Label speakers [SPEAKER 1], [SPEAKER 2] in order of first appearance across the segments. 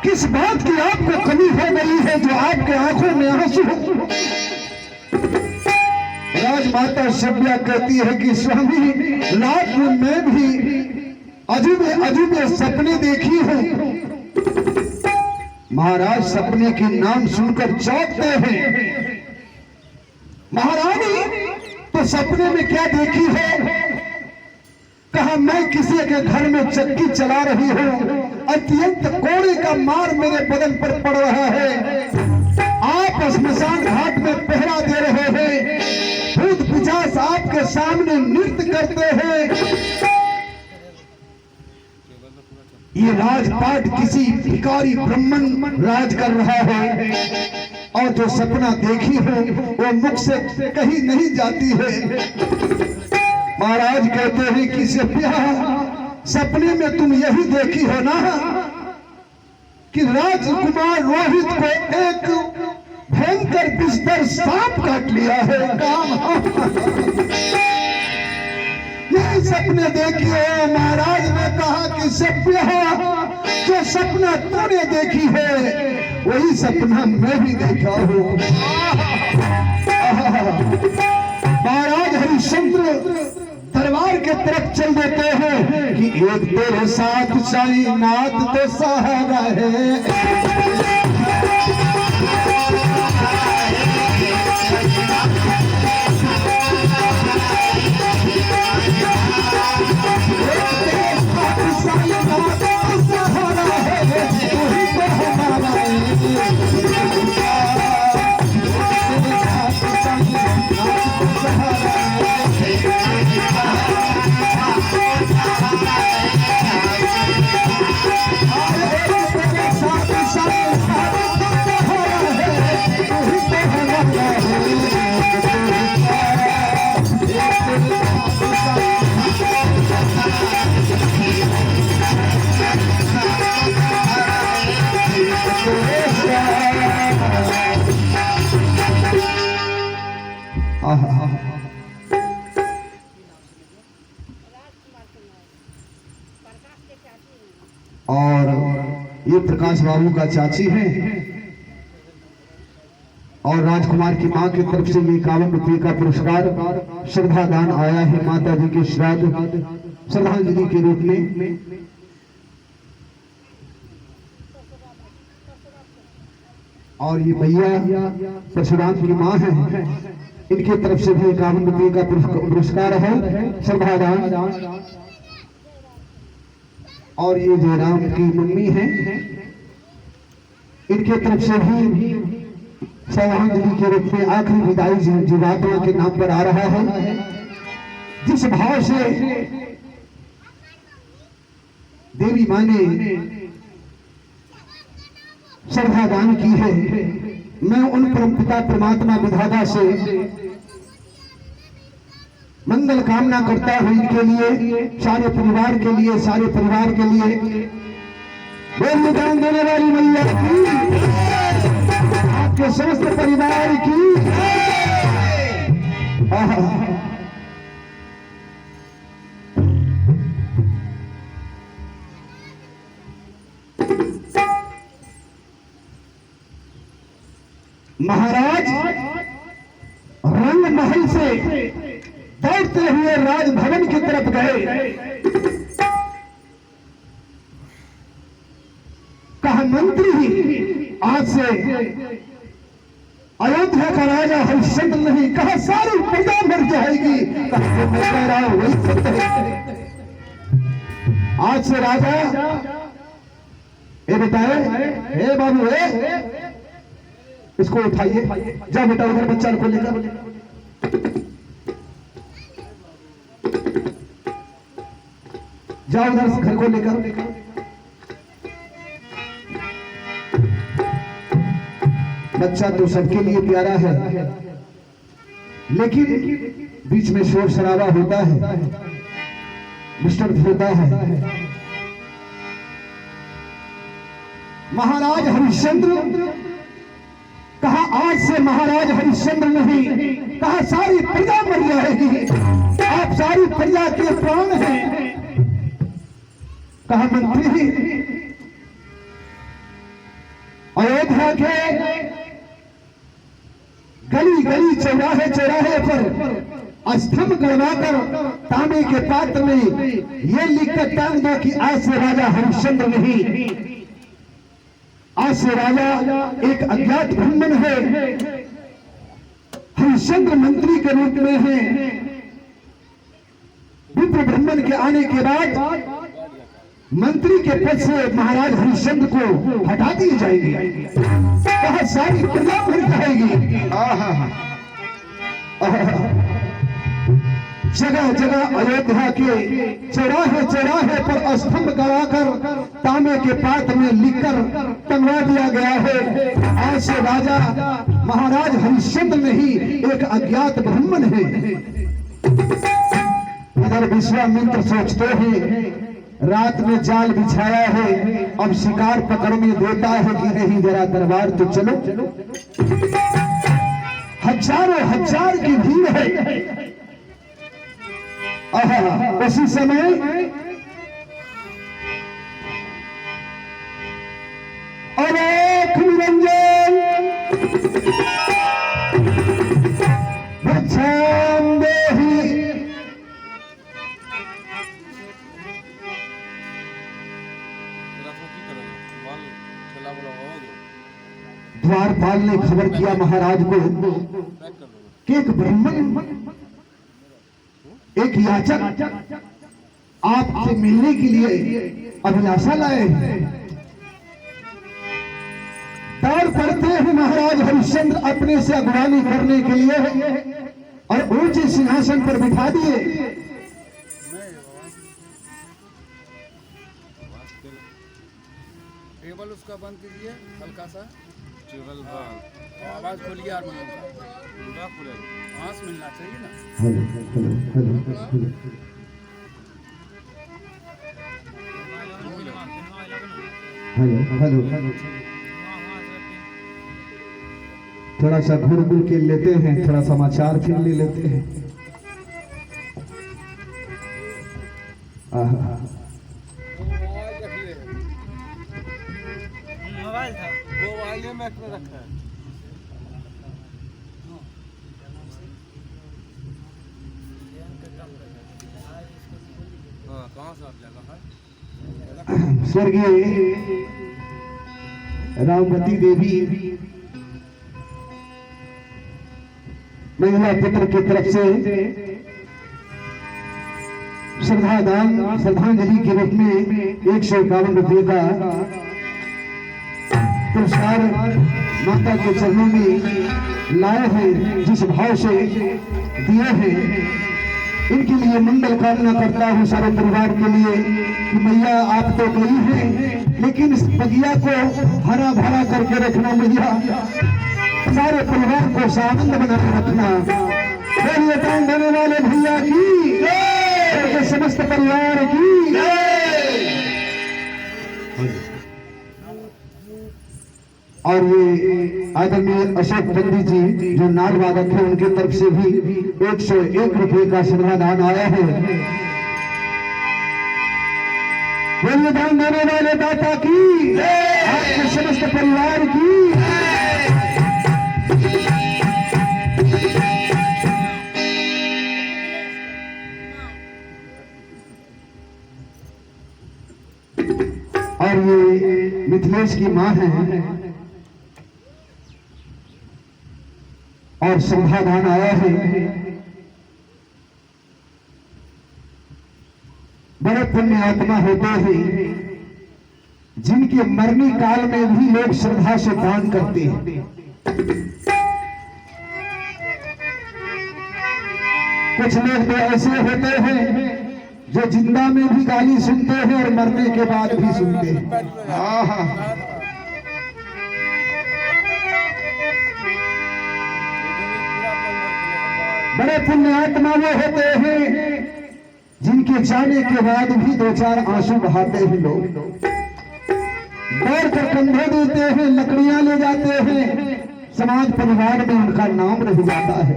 [SPEAKER 1] किस बात की आपको कमी हो गई है जो आपके आंखों में आंसू? राजमाता शब्या कहती है कि स्वामी, रात में मैं भी अजूबे अजूबे सपने देखी हूं। महाराज सपने के नाम सुनकर चौंकते हैं। महारानी, तो सपने में क्या देखी है? कहा, मैं किसी के घर में चक्की चला रही हूं, अत्यंत कोड़े का मार मेरे बदन पर पड़ रहा है। आप स्मशान घाट में पहरा दे रहे हैं, भूत पिशाच आपके सामने नृत्य करते हैं। ये राजपाट किसी भिखारी ब्राह्मण राज कर रहा है, और जो सपना देखी हो वो मुख से कहीं नहीं जाती है। महाराज कहते हैं कि सभ्या, सपने में तुम यही देखी हो ना कि राजकुमार रोहित को एक भयंकर विषधर सांप काट लिया है। काम यही सपने देखी हो। महाराज ने कहा कि सभ्या, जो सपना तूने देखी है वही सपना मैं भी देखा हूं। महाराज हरिश्चंद्र दरबार के तरफ चल देते हैं कि एक तेरे साथ साईनाथ तो सहारा है। और ये प्रकाश बाबू का चाची है, और राजकुमार की मां की तरफ से ये 51 रुपये का पुरस्कार श्रद्धा दान आया है माता जी के श्राद्ध श्रद्धांजलि के रूप में। और ये भैया परशुराम की मां है, इनकी तरफ से भी 51 रुपये का पुरस्कार है श्रद्धा दान। और ये जयराम की मम्मी है, इनके तरफ से भी श्रद्धांजलि के रूप में आखिरी विदाई जीवात्मा के नाम पर आ रहा है। जिस भाव से देवी मां ने श्रद्धा दान की है, मैं उन परम पिता परमात्मा विधाता से मंगल कामना करता हूं इनके लिए, सारे परिवार के लिए, सारे परिवार के लिए। बोलिए दान देने वाली मैया की, आपके समस्त परिवार की। महाराज रंग महल से दौड़ते हुए राजभवन की तरफ गए। कहा, मंत्री, आज से अयोध्या का राजा हरिश्चंद्र नहीं, कहा सारी प्रजा मर जाएगी। कहा, मैं कह रहा हूं वही सत्य है। आज से राजा ये बताए, हे बाबू, इसको उठाइए, जा बेटा उधर बच्चा को लेकर। जाओ उधर से घर को लेकर। बच्चा तो सबके लिए प्यारा है, लेकिन बीच में शोर शराबा होता है, डिस्टर्ब होता है। महाराज हरिश्चंद्र, कहा आज से महाराज हरिश्चंद्र नहीं, कहा सारी प्रजा मर जाएगी, आप सारी प्रजा के प्राण हैं। कहा मंत्री, अयोध्या के गली गली चौराहे चौराहे पर स्तंभ गड़वाकर तांबे के पात्र में ये लिखकर टांग दो कि आज से राजा हरिश्चंद्र नहीं, आज से राजा एक अज्ञात ब्राह्मण है, हरिश्चंद्र मंत्री के रूप में है। विप्र ब्राह्मण के आने के बाद मंत्री के पद से महाराज हरिश्चंद्र को हटा दिए जाएंगे। बहुत सारी प्रजा भर जाएगी। जगह जगह अयोध्या के चौराहे चौराहे पर स्तंभ गड़ाकर तांबे के पात्र में लिखकर टंगवा दिया गया है, आज से राजा महाराज हरिश्चंद्र नहीं एक अज्ञात ब्राह्मण है। इधर विश्वामित्र सोचते हैं रात में जाल बिछाया है, अब शिकार पकड़ने देता है कि नहीं, जरा दरबार तो चलो। हजारों हजार की भीड़ है। उसी समय अनेक निरंजन भिक्षाम देहि, द्वारपाल ने खबर किया महाराज को कि एक ब्राह्मण, एक याचक आपसे मिलने के लिए अभिलाषा लाए हैं। दौड़ पड़ते हैं महाराज हरिश्चंद्र अपने से अगवानी करने के लिए और ऊंचे सिंहासन पर बिठा दिए।
[SPEAKER 2] टेबल उसका बंद कीजिए हल्का सा, टेबल आवाज खोलिए, सांस मिलना चाहिए ना।
[SPEAKER 1] हेलो हेलो, थोड़ा सा घूर घूर के लेते हैं, थोड़ा समाचार फिर ले लेते हैं।
[SPEAKER 2] मोबाइल था, मोबाइल में रखा है। कहाँ से आप लगा है?
[SPEAKER 1] स्वर्गीय रामवती देवी महिला पुत्र की तरफ से श्रद्धांजलि के रूप में 151 रुपये का पुरस्कार माता के चरणों में लाए हैं। जिस भाव से दिए हैं, इनके लिए मंगल कामना करता हूँ सारे परिवार के लिए कि मैया आप तो गई हैं, लेकिन इस बगिया को हरा भरा करके रखना मैया, सारे परिवार को आनंद बनाकर रखना। बोलिए दान देने वाले भैया की, समस्त परिवार की। और ये आदरणीय अशोक पंडित जी जो नाल वादक है, उनकी तरफ से भी 101 रुपये का श्रद्धादान आया है। बोलिए दान देने वाले दाता की, आपके समस्त परिवार की। और ये मिथिलेश की मां है और श्रद्धादान आया है। बड़े पुण्य आत्मा होते हैं जिनके मरने काल में भी लोग श्रद्धा से दान करते हैं। कुछ लोग तो ऐसे होते हैं जो जिंदा में भी गाली सुनते हैं और मरने के बाद भी सुनते हैं। बड़े पुण्यात्मा वो होते हैं जिनके जाने के बाद भी 2-4 आंसू बहाते हैं लोग, दौड़ कर कंधे देते हैं, लकड़ियां ले जाते हैं, समाज परिवार में उनका नाम रह जाता है।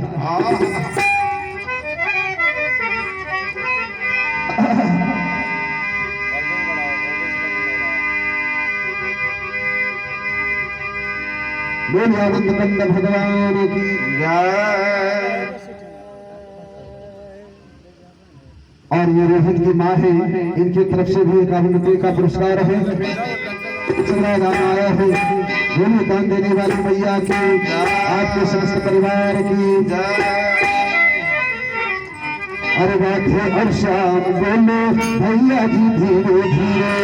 [SPEAKER 1] बोलिए आनंद कंद भगवान की
[SPEAKER 3] जय।
[SPEAKER 1] और ये रोहित की माँ है, इनकी तरफ से भी 51 रुपये का पुरस्कार है। चला गाना आया है, बोलिए दान देने वाली मैया की, आपके समस्त परिवार की
[SPEAKER 3] जय।
[SPEAKER 1] अरे बात है और शाम बोलो भैया जी धीरे धीरे।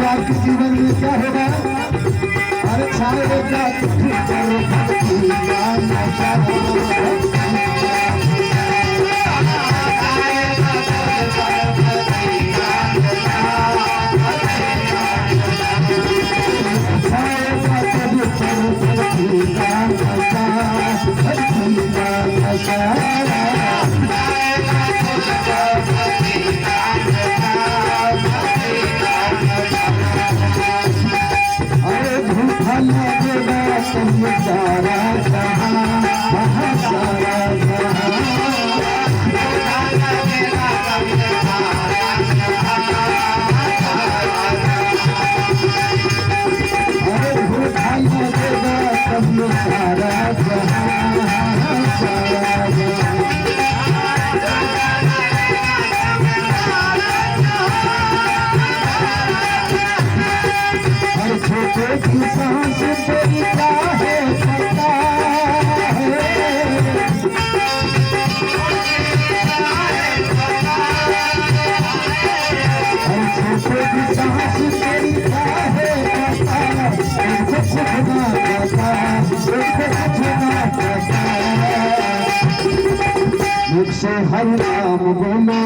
[SPEAKER 1] आपके जीवन में क्या होगा? अरे छाएगा सारा जहां सारा अरे भूखाई लगेगा सब सारा जहां सारा हर छोटे की सांस तेरी का है पता हर छोटे की सांस तेरी का है पता कुछ ना पता कुछ ना पता मुझसे हर नाम बोलो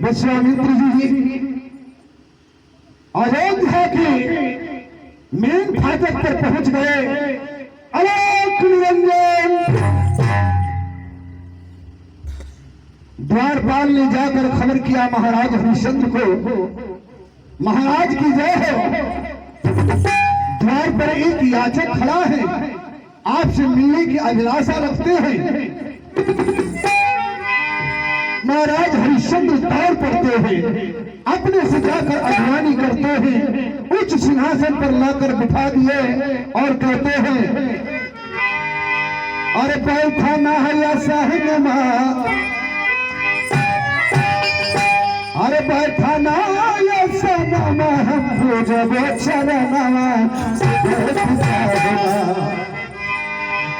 [SPEAKER 1] विश्वामित्र जी अयोध्या के मेन फाटक पर पहुंच गए। अलोक निरंजन द्वारपाल ने जाकर खबर किया महाराज हरिश्चंद्र को, महाराज की जय हो। द्वार पर एक याचक खड़ा है, आपसे मिलने की अभिलाषा रखते हैं। महाराज हरिश्चंद्र दौड़ पड़ते हैं, अपने से जाकर अगवानी करते हैं, उच्च सिंहासन पर लाकर बिठा दिए और कहते हैं अरे बैठा ना है सहनमा, अरे बैठा ना है सहनमा, हम पूजब चरणवा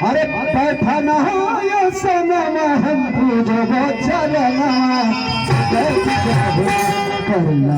[SPEAKER 1] अरे बैठा ना है सहनमा, हम पूजब चरणवा करना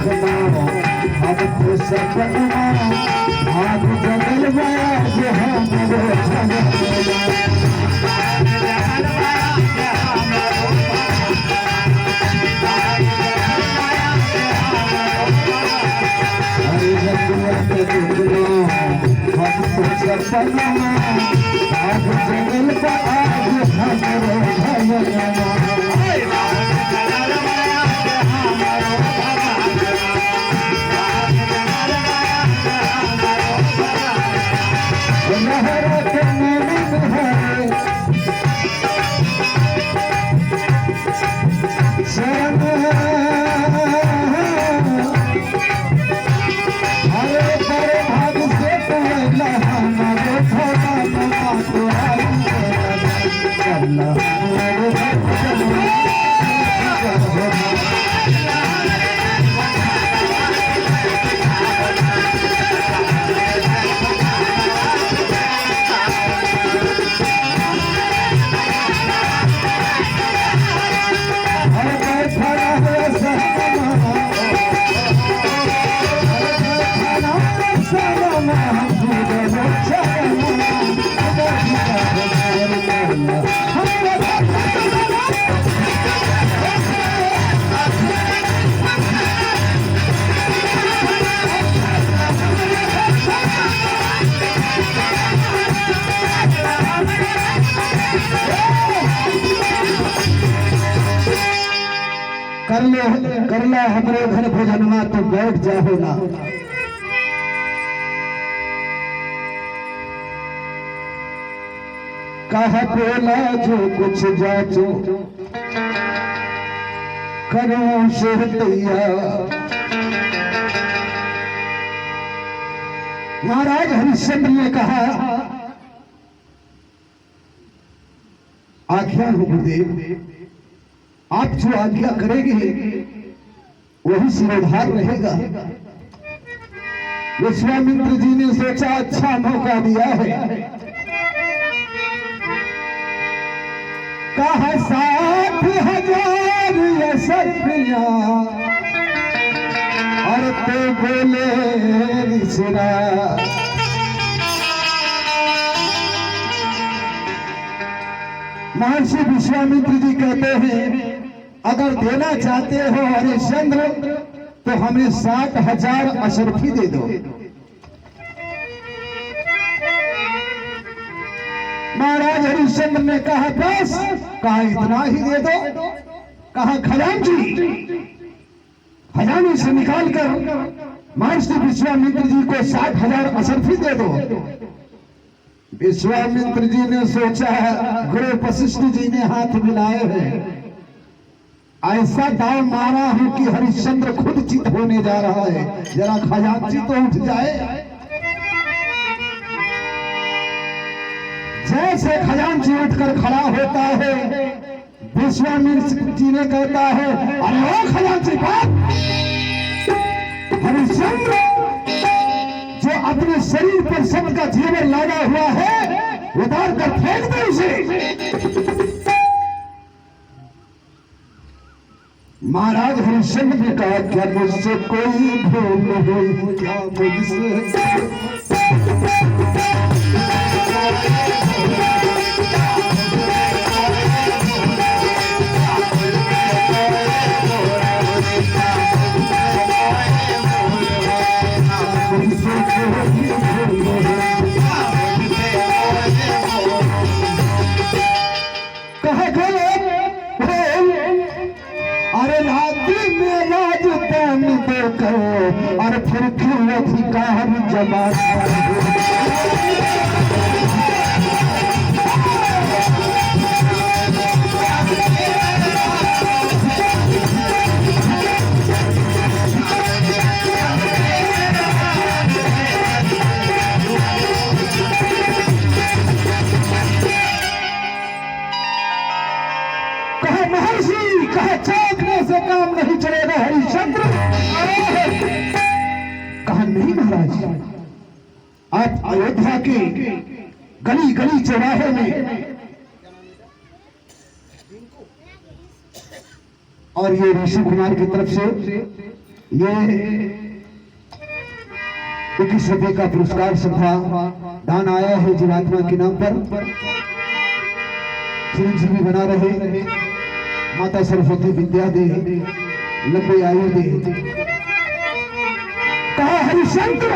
[SPEAKER 1] देखना हम तो सपना आप जगल बाज हम सपना आप जगल बाज कर ला हमरे घर भोजनमा तो बैठ जाओ ना। कहा बोला जो कुछ जाचो करो से तैयार। महाराज हरिश्चंद्र ने कहा आज्ञा हो गुरुदेव, आप जो आज्ञा करेंगे वही सिरोधार रहेगा। विश्वामित्र जी ने सोचा अच्छा मौका दिया है, कहा 60,000 यशस्विया और तो बोले ऋषिरा। महर्षि विश्वामित्र जी कहते हैं अगर देना चाहते हो हरिश्चंद्र तो हमें 60,000 अशरफी दे दो। महाराज हरिश्चंद्र ने कहा बस, कहा इतना ही दे दो। कहा खजांची खजाने से निकाल कर महर्षि विश्वामित्र जी को 60,000 अशरफी दे दो। विश्वामित्र जी ने सोचा गुरु वशिष्ठ जी ने हाथ मिलाए हैं, ऐसा दाव मारा हूं कि हरिश्चंद्र खुद चित होने जा रहा है। जरा खजांची तो उठ जाए। जैसे खजांची उठकर खड़ा होता है, विश्वामित्र जी ने कहता है, अरे खजांची बात, हरिश्चंद्र जो अपने शरीर पर शब्द का जेवर लगा हुआ है, उतार कर फेंक दे उसे। महाराज हरिश्चंद्र ने कहा, क्या मुझसे कोई भूल हुई? क्या मुझसे और फिर क्यों अधिकार जमा कहे महर्षि, कहे चौंकने से काम नहीं चलेगा हरिश्चंद्र। कहा नहीं महाराज, आप अयोध्या के गली गली चौराहे में और ये ऋषि कुमार की तरफ से ये 21 रुपये का पुरस्कार सभा दान आया है जीवात्मा के नाम पर। चिरंजीवी बना रहे, माता सरस्वती विद्या दे, लंबी आयु दे। कहा हरिश्चंद्र,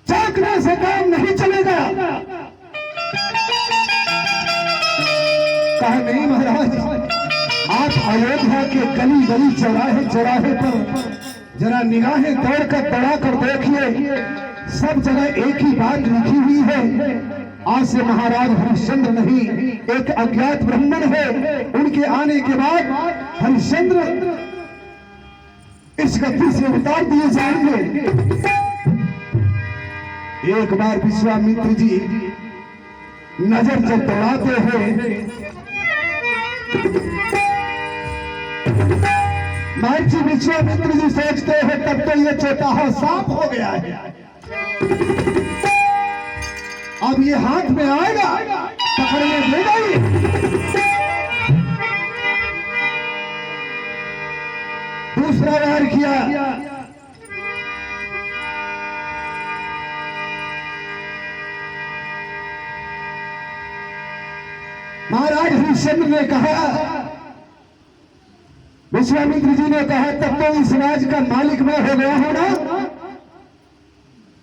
[SPEAKER 1] चौंकने से काम नहीं चलेगा। कहा नहीं महाराज, आप अयोध्या के गली गली चौराहे चौराहे पर जरा निगाहें दौड़कर दौड़ा कर देखिए, सब जगह एक ही बात लिखी हुई है। आज से महाराज हरिश्चंद्र नहीं, एक अज्ञात ब्राह्मण है, उनके आने के बाद हरिश्चंद्र इस गति से उतार दिए जाएंगे। एक बार विश्वामित्र जी नजर जब दौड़ाते हैं, महर्षि विश्वामित्र जी सोचते हैं तब तो ये चौटाहा साफ हो गया है, अब ये हाथ में आएगा, पकड़ने देगा ही। दूसरा वार किया, महाराज हरिश्चंद्र ने कहा, विश्वामित्र जी ने कहा तब तो इस राज का मालिक मैं हो गया हूं ना।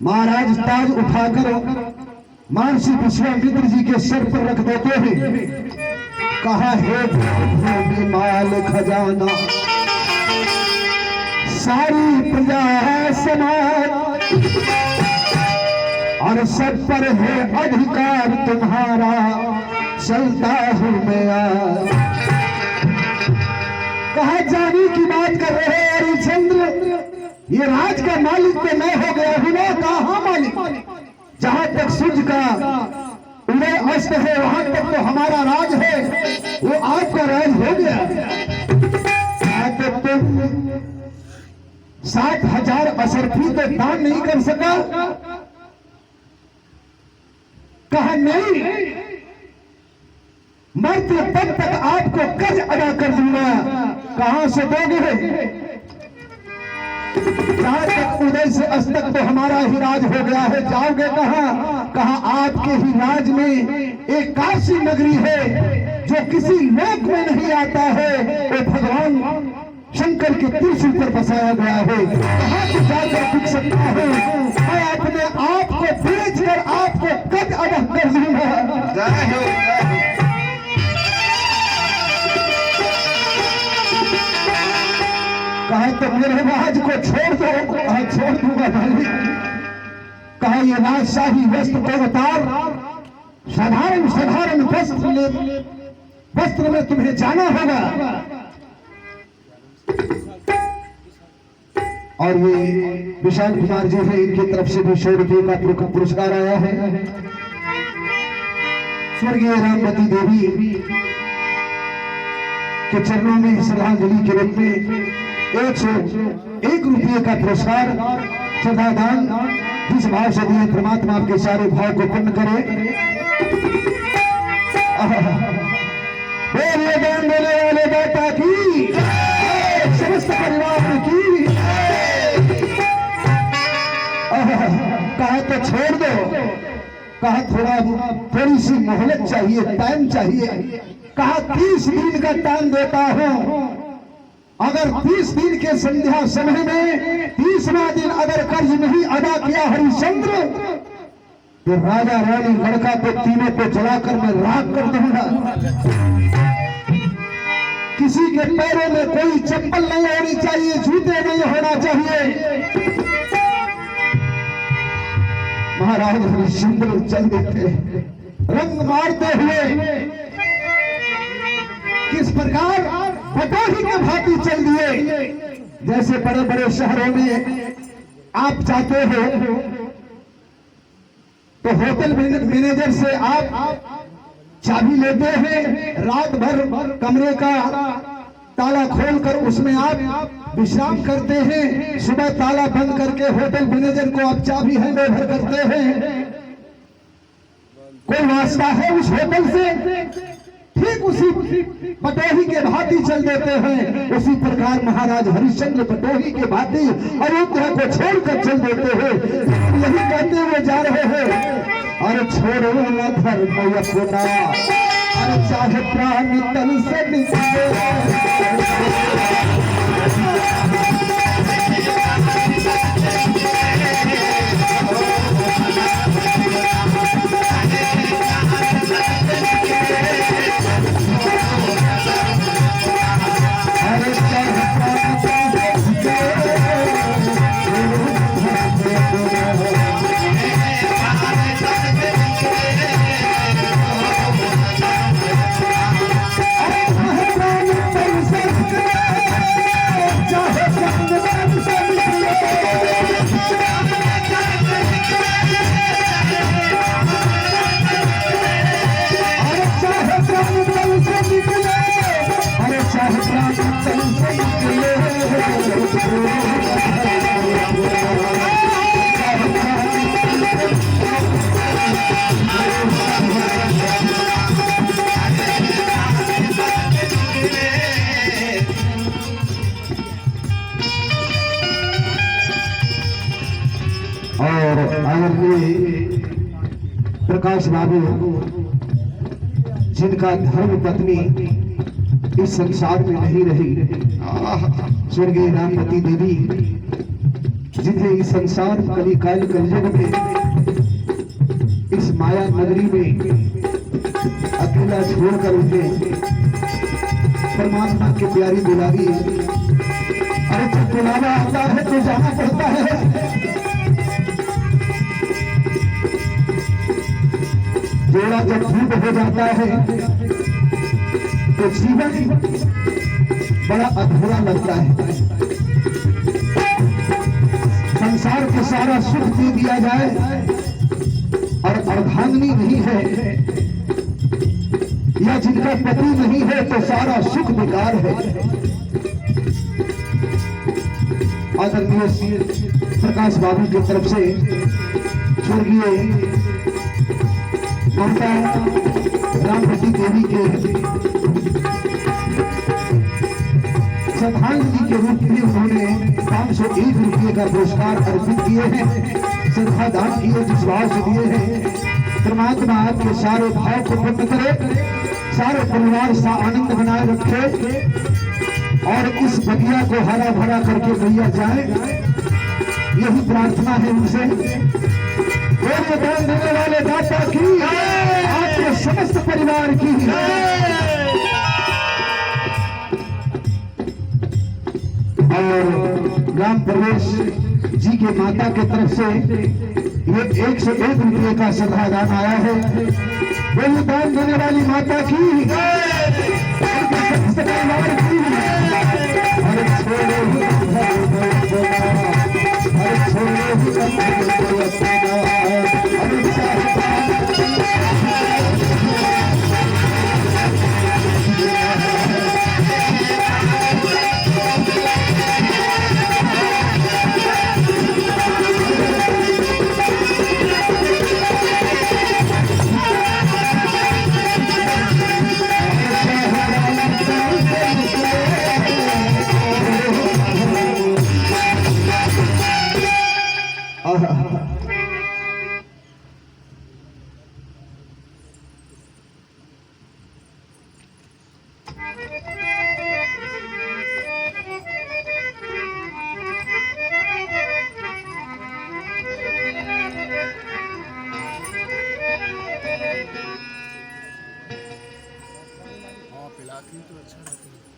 [SPEAKER 1] महाराज ताज उठाकर महर्षि विश्वामित्र जी के सर पर रख देते हैं। कहा हे माल खजाना सारी प्रजा है समाज, और सब पर है अधिकार तुम्हारा, चलता हूं मैं आज। कहा जानी की बात कर रहे हैं हरिश्चंद्र, ये राज का मालिक तो मैं हो गया हूं ना। कहा मालिक, जहां तक सूर्य का उदय अस्त है वहां तक तो हमारा राज है, वो आपका राज हो गया। तो तुम 60,000 असरफी तो दान नहीं कर सका। कहा नहीं, मरते तब तक आपको कर्ज अदा कर दूंगा। कहां से दोगे? जहां तक उदय से अस्त तक तो हमारा ही राज हो गया है, जाओगे कहां? कहा आपके ही राज में एक काशी नगरी है जो किसी लोक में नहीं आता है, वो भगवान शंकर के त्रिशूल पर बसाया गया है। कहां से जाकर बिक सकता है? मैं अपने आप को बेच कर आपको कर्ज अदा कर दूंगा। कहा तो मेरे राज को छोड़ दो। कहा छोड़ दूंगा मालिक। कहा ये राजशाही वस्त्र को उतार, साधारण साधारण वस्त्र में तुम्हें जाना होगा। और ये विशाल कुमार जी है, इनकी तरफ से भी 100 रुपये का पुरस्कार आया है। स्वर्गीय रामवती देवी के चरणों में श्रद्धांजलि के रूप में 101 रुपये का पुरस्कार श्रद्धादान जिस भाव से दिए, परमात्मा आपके सारे भाव को पूर्ण करे। बोलिए दान देने वाले दाता की, समस्त परिवार की। कहा तो छोड़ दो, कहा थोड़ी सी मोहलत चाहिए, टाइम चाहिए। कहा 30 दिन का टाइम देता हूं, अगर 30 दिन के संध्या समय में 30वां दिन अगर कर्ज नहीं अदा किया हरिश्चंद्र, तो राजा रानी लड़का को तीनों पे जलाकर मैं राख कर दूंगा। किसी के पैरों में कोई चप्पल नहीं होनी चाहिए, जूते नहीं होना चाहिए। महाराज हरिश्चंद्र चल देते रंग मारते हुए, किस प्रकार पटोही के भांति चल दिए। जैसे बड़े बड़े शहरों में आप जाते हो तो होटल मैनेजर से आप चाबी लेते हैं, रात भर कमरे का ताला खोलकर उसमें आप विश्राम करते हैं, सुबह ताला बंद करके होटल मैनेजर को आप चाबी हैंड ओवर करते हैं। कोई वास्ता है उस होटल से? ठीक उसी पटोही के भांति चल देते हैं। उसी प्रकार महाराज हरिश्चंद्र पटोही के भांति अयोध्या को छोड़कर चल देते हैं। यही कहते हुए जा रहे हैं, अरे छोड़ो न धर्म अपना, अरे चाहे प्राण तन से निकले। और आदरणीय प्रकाश बाबू, जिनका धर्म पत्नी इस संसार में नहीं रही, स्वर्गीय रामवती देवी, जिन्हें इस संसार कलिकाल कलयुग में इस माया नगरी में अकेला छोड़कर उन्हें परमात्मा की प्यारी बुलावी। अरे जब बुलावा आता है तो जाना पड़ता है। जोड़ा जब टूट हो जाता है तो जीवन बड़ा अधूरा लगता है। संसार को सारा सुख दे दिया जाए और अर्धांगिनी नहीं है या जिनका पति नहीं है तो सारा सुख बेकार है। आदरणीय प्रकाश बाबू की तरफ से स्वर्गीय माता रामवती देवी के श्रद्धांजलि के रूप में उन्होंने 501 रुपये का पुरस्कार अर्पित किए हैं, श्रद्धा दान किए, जिस भाव से दिए हैं। परमात्मा आपके सारे भाव को पूर्ण करे, सारे परिवार सा आनंद बनाए रखे और इस बगिया को हरा भरा करके भैया जाए, यही प्रार्थना है उनसे। दान देने वाले दाता की, आपके समस्त परिवार की। और ग्राम प्रवेश जी के माता के तरफ से ये 101 रुपये का श्रद्धादान आया है। वही दान देने वाली माता की, समस्त परिवार की।
[SPEAKER 2] हाँ पिला के तो अच्छा रहता है।